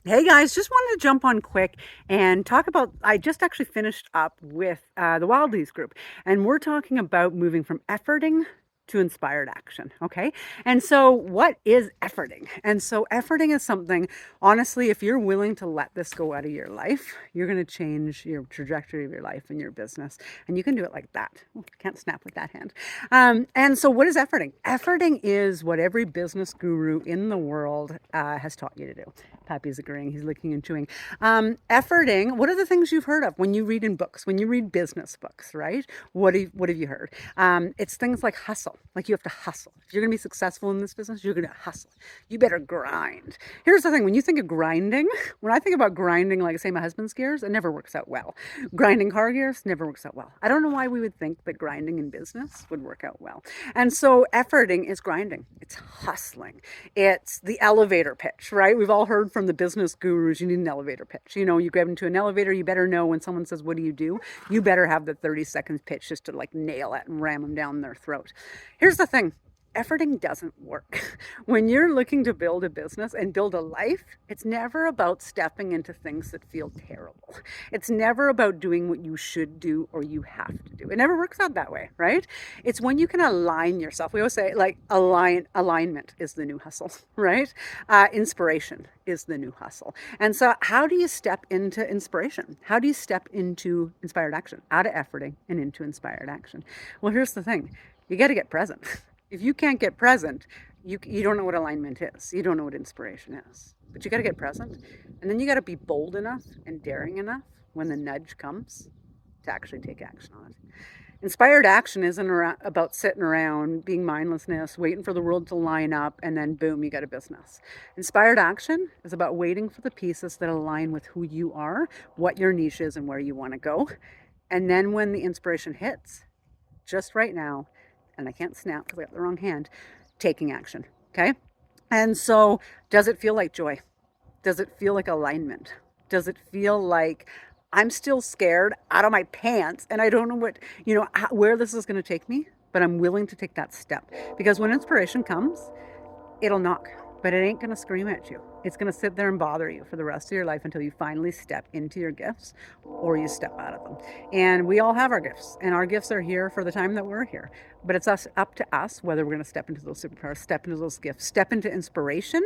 Hey guys, just wanted to jump on quick and talk about. I just actually finished up with the Wildlies group, and we're talking about moving from efforting to inspired action. Okay. And so, what is efforting? And so, efforting is something, honestly, if you're willing to let this go out of your life, you're going to change your trajectory of your life and your business. And you can do it like that. Oh, can't snap with that hand. And so, what is efforting? Efforting is what every business guru in the world has taught you to do. Pappy's agreeing. He's licking and chewing. Efforting. What are the things you've heard of when you read in books, when you read business books, right? What have you heard? It's things like hustle. Like you have to hustle. If you're going to be successful in this business, you're going to hustle. You better grind. Here's the thing. When you think of grinding, when I think about grinding, like say my husband's gears, it never works out well. Grinding car gears never works out well. I don't know why we would think that grinding in business would work out well. And so efforting is grinding. It's hustling. It's the elevator pitch, right? We've all heard from the business gurus, you need an elevator pitch. You know, you grab into an elevator, you better know when someone says, what do? You better have the 30 seconds pitch just to like nail it and ram them down their throat. Here's the thing. Efforting doesn't work. When you're looking to build a business and build a life, it's never about stepping into things that feel terrible. It's never about doing what you should do or you have to do. It never works out that way, right? It's when you can align yourself. We always say like alignment is the new hustle, right? Inspiration is the new hustle. And so how do you step into inspiration? How do you step into inspired action? Out of efforting and into inspired action? Well, here's the thing. You got to get present. If you can't get present, you don't know what alignment is. You don't know what inspiration is. But you got to get present. And then you got to be bold enough and daring enough when the nudge comes to actually take action on it. Inspired action isn't about sitting around, being mindlessness, waiting for the world to line up, and then boom, you got a business. Inspired action is about waiting for the pieces that align with who you are, what your niche is, and where you want to go. And then when the inspiration hits, just right now, and I can't snap because I got the wrong hand, taking action. Okay. And so, does it feel like joy? Does it feel like alignment? Does it feel like I'm still scared out of my pants and I don't know where this is going to take me, but I'm willing to take that step? Because when inspiration comes, it'll knock, but it ain't going to scream at you. It's going to sit there and bother you for the rest of your life until you finally step into your gifts or you step out of them. And we all have our gifts, and our gifts are here for the time that we're here. But it's up to us whether we're going to step into those superpowers, step into those gifts, step into inspiration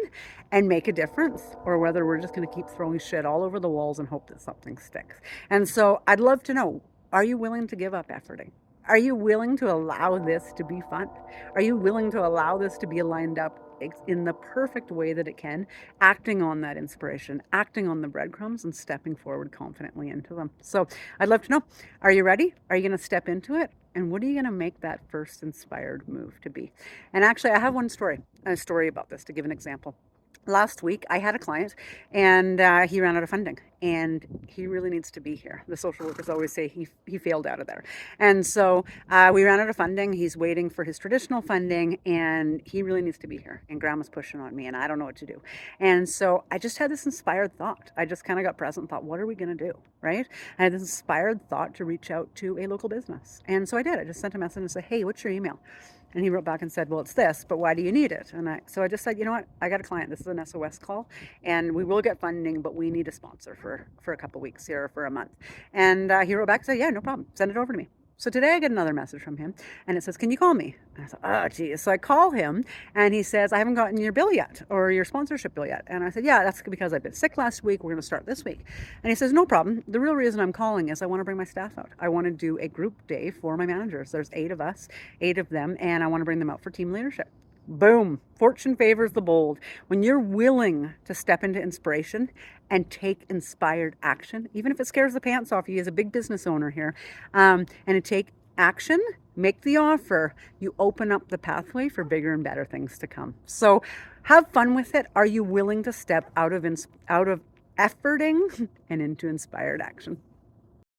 and make a difference, or whether we're just going to keep throwing shit all over the walls and hope that something sticks. And so I'd love to know, are you willing to give up efforting? Are you willing to allow this to be fun? Are you willing to allow this to be lined up in the perfect way that it can, acting on that inspiration, acting on the breadcrumbs and stepping forward confidently into them? So I'd love to know, are you ready? Are you going to step into it? And what are you going to make that first inspired move to be? And actually, I have a story about this to give an example. Last week, I had a client and he ran out of funding and he really needs to be here. The social workers always say he failed out of there. And so we ran out of funding. He's waiting for his traditional funding and he really needs to be here. And grandma's pushing on me and I don't know what to do. And so I just had this inspired thought. I just kind of got present and thought, what are we going to do? Right? I had this inspired thought to reach out to a local business. And so I did. I just sent a message and said, hey, what's your email? And he wrote back and said, well, it's this, but why do you need it? So I just said, you know what? I got a client. This is an SOS call and we will get funding, but we need a sponsor for a couple weeks here, for a month. And he wrote back and said, yeah, no problem. Send it over to me. So today I get another message from him and it says, can you call me? And I thought, oh, geez. So I call him and he says, I haven't gotten your bill yet or your sponsorship bill yet. And I said, yeah, that's because I've been sick last week. We're going to start this week. And he says, no problem. The real reason I'm calling is I want to bring my staff out. I want to do a group day for my managers. There's 8 of us, 8 of them, and I want to bring them out for team leadership. Boom. Fortune favors the bold. When you're willing to step into inspiration and take inspired action, even if it scares the pants off you as a big business owner here, and to take action, make the offer, you open up the pathway for bigger and better things to come. So have fun with it. Are you willing to step out of efforting and into inspired action?